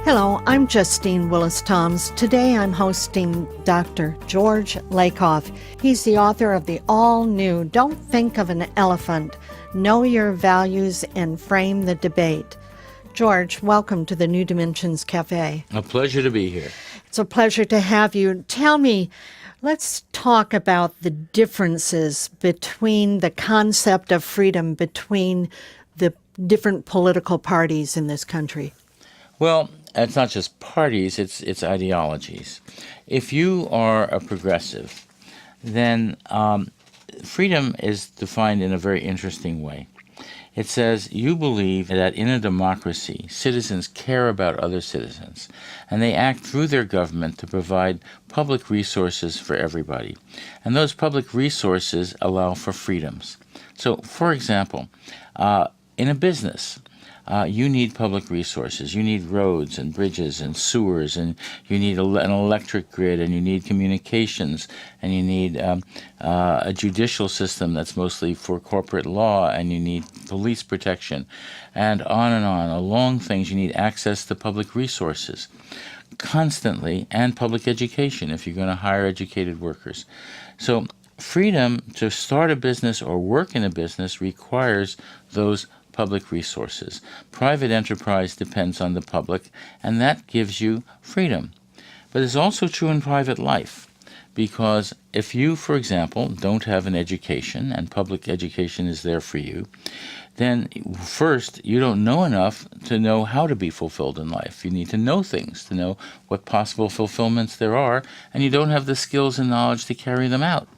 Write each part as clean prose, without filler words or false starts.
Hello, I'm Justine Willis-Toms. Today I'm hosting Dr. George Lakoff. He's the author of the all-new Don't Think of an Elephant, Know Your Values and Frame the Debate. George, welcome to the New Dimensions Cafe. A pleasure to be here. It's a pleasure to have you. Tell me, let's talk about the differences between the concept of freedom between the different political parties in this country. Well, it's not just parties, it's ideologies. If you are a progressive, then freedom is defined in a very interesting way. It says you believe that in a democracy, citizens care about other citizens, and they act through their government to provide public resources for everybody. And those public resources allow for freedoms. So, for example, in a business, you need public resources. You need roads and bridges and sewers, and you need an electric grid, and you need communications, and you need a judicial system that's mostly for corporate law, and you need police protection, and on and on. Along things, you need access to public resources constantly, and public education if you're going to hire educated workers. So freedom to start a business or work in a business requires those public resources. Private enterprise depends on the public, and that gives you freedom. But it's also true in private life, because if you, for example, don't have an education, and public education is there for you, then first, you don't know enough to know how to be fulfilled in life. You need to know things, to know what possible fulfillments there are, and you don't have the skills and knowledge to carry them out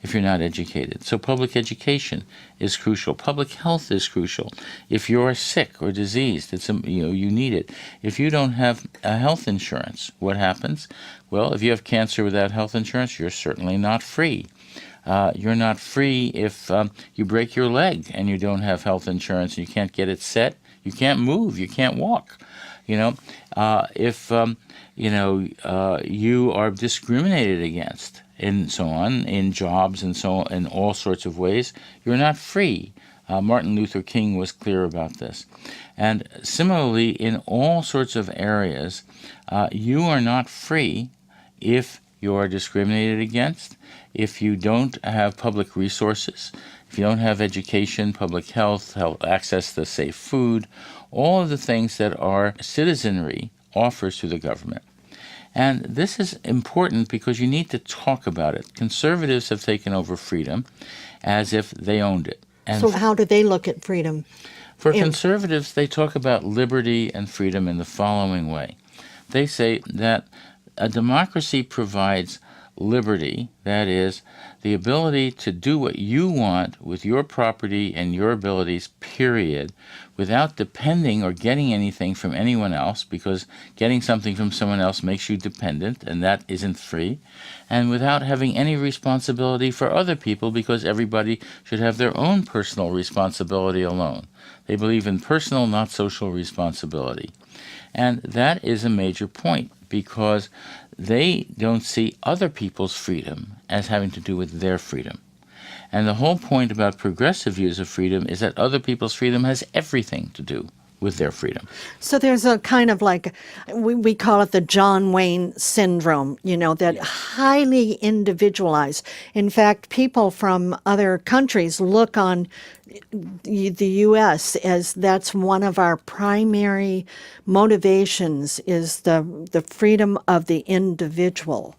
if you're not educated. So public education is crucial. Public health is crucial. If you're sick or diseased, you need it. If you don't have a health insurance, what happens? Well, if you have cancer without health insurance, you're certainly not free. You're not free if you break your leg and you don't have health insurance and you can't get it set. You can't move. You can't walk. If you are discriminated against and so on, in jobs and so on, in all sorts of ways, you're not free. Martin Luther King was clear about this. And similarly, in all sorts of areas, you are not free if you are discriminated against, if you don't have public resources, if you don't have education, public health, access to safe food, all of the things that our citizenry offers to the government. And this is important because you need to talk about it. Conservatives have taken over freedom as if they owned it. And so how do they look at freedom? For conservatives, they talk about liberty and freedom in the following way. They say that a democracy provides liberty, that is, the ability to do what you want with your property and your abilities, period, without depending or getting anything from anyone else, because getting something from someone else makes you dependent, and that isn't free, and without having any responsibility for other people, because everybody should have their own personal responsibility alone. They believe in personal, not social responsibility. And that is a major point, because they don't see other people's freedom as having to do with their freedom. And the whole point about progressive views of freedom is that other people's freedom has everything to do with their freedom. So there's a kind of like, we call it the John Wayne syndrome, that highly individualized. In fact, people from other countries look on the U.S. as that's one of our primary motivations, is the freedom of the individual.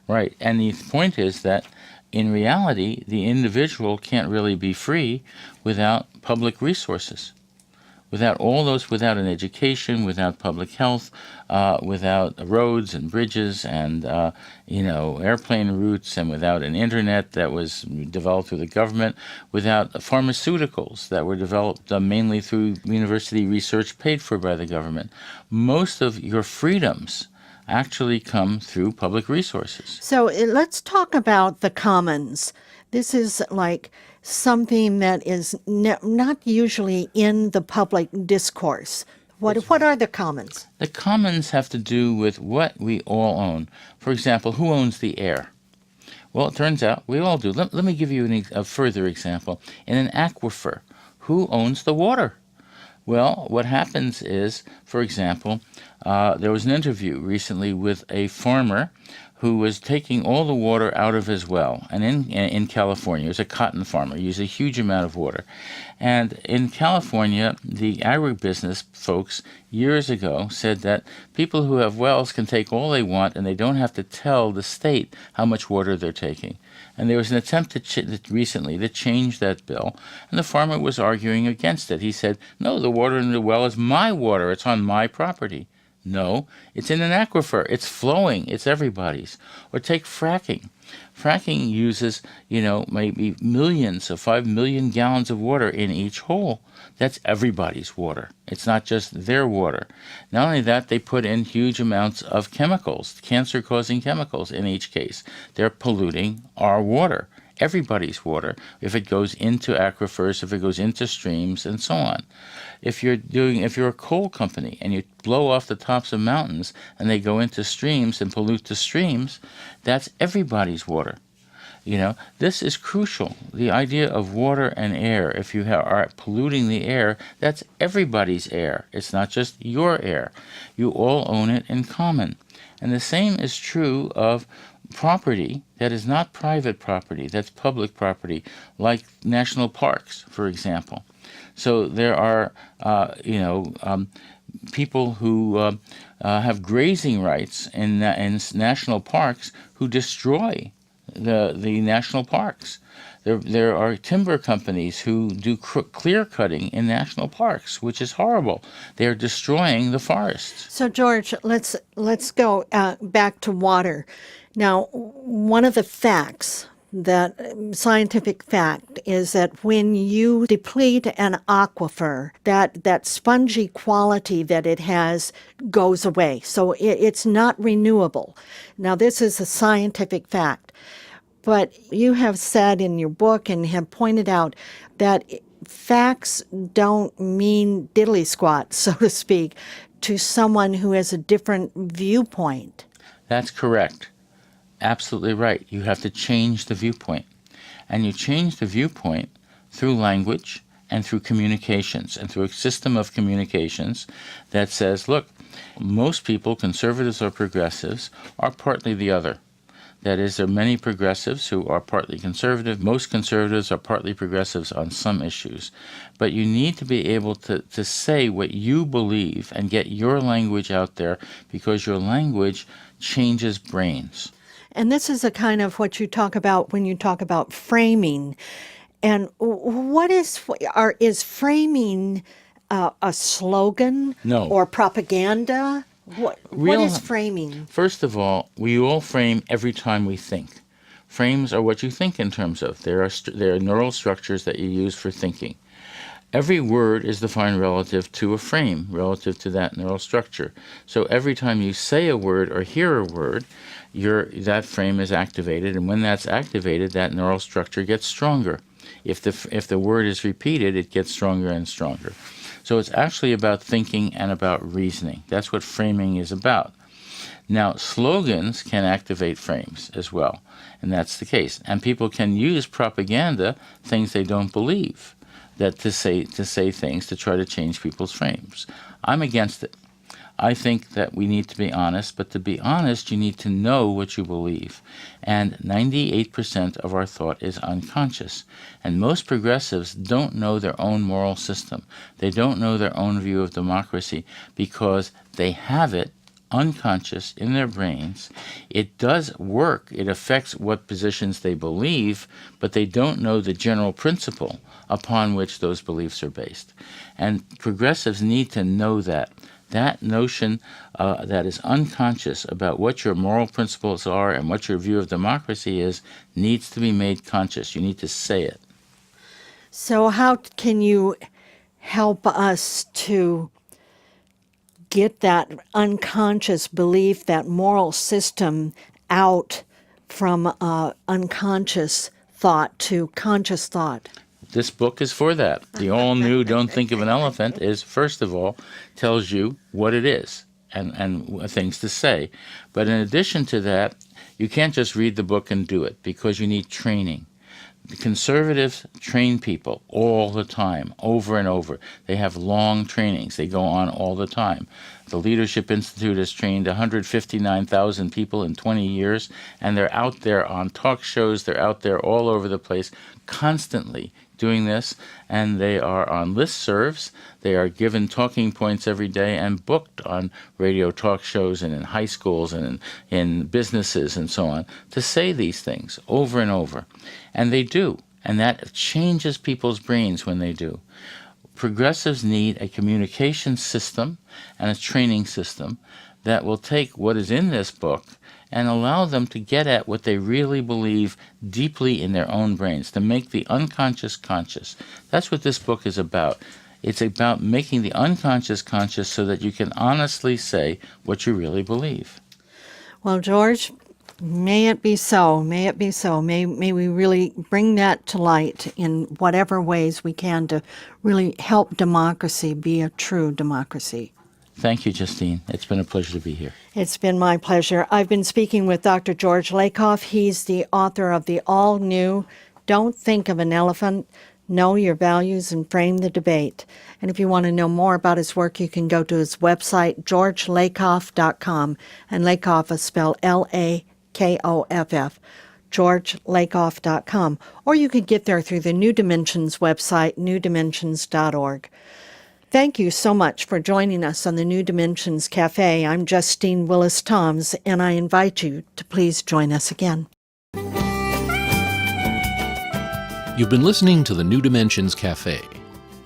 Right. And the point is that in reality, the individual can't really be free without public resources. Without all those, without an education, without public health, without roads and bridges and, airplane routes, and without an internet that was developed through the government, without pharmaceuticals that were developed mainly through university research paid for by the government. Most of your freedoms actually come through public resources. So let's talk about the commons. This is like something that is not usually in the public discourse. What are the commons? The commons have to do with what we all own. For example, who owns the air? Well, it turns out we all do. Let me give you a further example. In an aquifer, who owns the water? Well, what happens is, for example, there was an interview recently with a farmer who was taking all the water out of his well. And in California, he was a cotton farmer, used a huge amount of water. And in California, the agribusiness folks years ago said that people who have wells can take all they want and they don't have to tell the state how much water they're taking. And there was an attempt recently to change that bill, and the farmer was arguing against it. He said, no, the water in the well is my water. It's on my property. No, it's in an aquifer. It's flowing. It's everybody's. Or take fracking. Fracking uses, maybe millions of 5 million gallons of water in each hole. That's everybody's water. It's not just their water. Not only that, they put in huge amounts of chemicals, cancer-causing chemicals in each case. They're polluting our water, everybody's water, if it goes into aquifers, if it goes into streams, and so on. If you're a coal company and you blow off the tops of mountains and they go into streams and pollute the streams, that's everybody's water. This is crucial. The idea of water and air, if you are polluting the air, that's everybody's air. It's not just your air. You all own it in common. And the same is true of property that is not private property, that's public property, like national parks, for example. So there are, people who have grazing rights in national parks who destroy the national parks. There are timber companies who do clear cutting in national parks, which is horrible. They are destroying the forests. So, George, let's go back to water. Now, one of the facts, that scientific fact, is that when you deplete an aquifer, that spongy quality that it has goes away. So it's not renewable. Now, this is a scientific fact. But you have said in your book and have pointed out that facts don't mean diddly squat, so to speak, to someone who has a different viewpoint. That's correct. Absolutely right. You have to change the viewpoint. And you change the viewpoint through language and through communications and through a system of communications that says, look, most people, conservatives or progressives, are partly the other. That is, there are many progressives who are partly conservative. Most conservatives are partly progressives on some issues. But you need to be able to say what you believe and get your language out there, because your language changes brains. And this is a kind of what you talk about when you talk about framing. And what is framing a slogan? No. Or propaganda? What is framing? First of all, we all frame every time we think. Frames are what you think in terms of. There are neural structures that you use for thinking. Every word is defined relative to a frame, relative to that neural structure. So every time you say a word or hear a word, that frame is activated, and when that's activated, that neural structure gets stronger. If the word is repeated, it gets stronger and stronger. So it's actually about thinking and about reasoning. That's what framing is about. Now, slogans can activate frames as well, and that's the case. And people can use propaganda, things they don't believe, to say things to try to change people's frames. I'm against it. I think that we need to be honest, but to be honest, you need to know what you believe. And 98% of our thought is unconscious. And most progressives don't know their own moral system. They don't know their own view of democracy because they have it unconscious in their brains. It does work. It affects what positions they believe, but they don't know the general principle upon which those beliefs are based. And progressives need to know that. That notion that is unconscious about what your moral principles are and what your view of democracy is needs to be made conscious. You need to say it. So how can you help us to get that unconscious belief, that moral system, out from unconscious thought to conscious thought? This book is for that. The all-new Don't Think of an Elephant is, first of all, tells you what it is and things to say. But in addition to that, you can't just read the book and do it, because you need training. The conservatives train people all the time, over and over. They have long trainings. They go on all the time. The Leadership Institute has trained 159,000 people in 20 years, and they're out there on talk shows. They're out there all over the place, constantly doing this, and they are on listservs. They are given talking points every day and booked on radio talk shows and in high schools and in businesses and so on to say these things over and over. And they do, and that changes people's brains when they do. Progressives need a communication system and a training system that will take what is in this book and allow them to get at what they really believe deeply in their own brains, to make the unconscious conscious. That's what this book is about. It's about making the unconscious conscious so that you can honestly say what you really believe. Well, George, may it be so. May it be so. May we really bring that to light in whatever ways we can to really help democracy be a true democracy. Thank you, Justine. It's been a pleasure to be here. It's been my pleasure. I've been speaking with Dr. George Lakoff. He's the author of the all-new Don't Think of an Elephant, Know Your Values and Frame the Debate. And if you want to know more about his work, you can go to his website, georgelakoff.com. And Lakoff is spelled Lakoff, georgelakoff.com. Or you could get there through the New Dimensions website, newdimensions.org. Thank you so much for joining us on the New Dimensions Cafe. I'm Justine Willis-Toms, and I invite you to please join us again. You've been listening to the New Dimensions Cafe.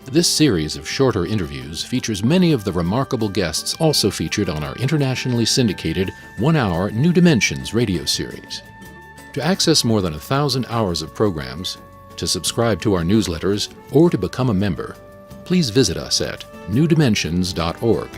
This series of shorter interviews features many of the remarkable guests also featured on our internationally syndicated one-hour New Dimensions radio series. To access more than 1,000 hours of programs, to subscribe to our newsletters, or to become a member, please visit us at newdimensions.org.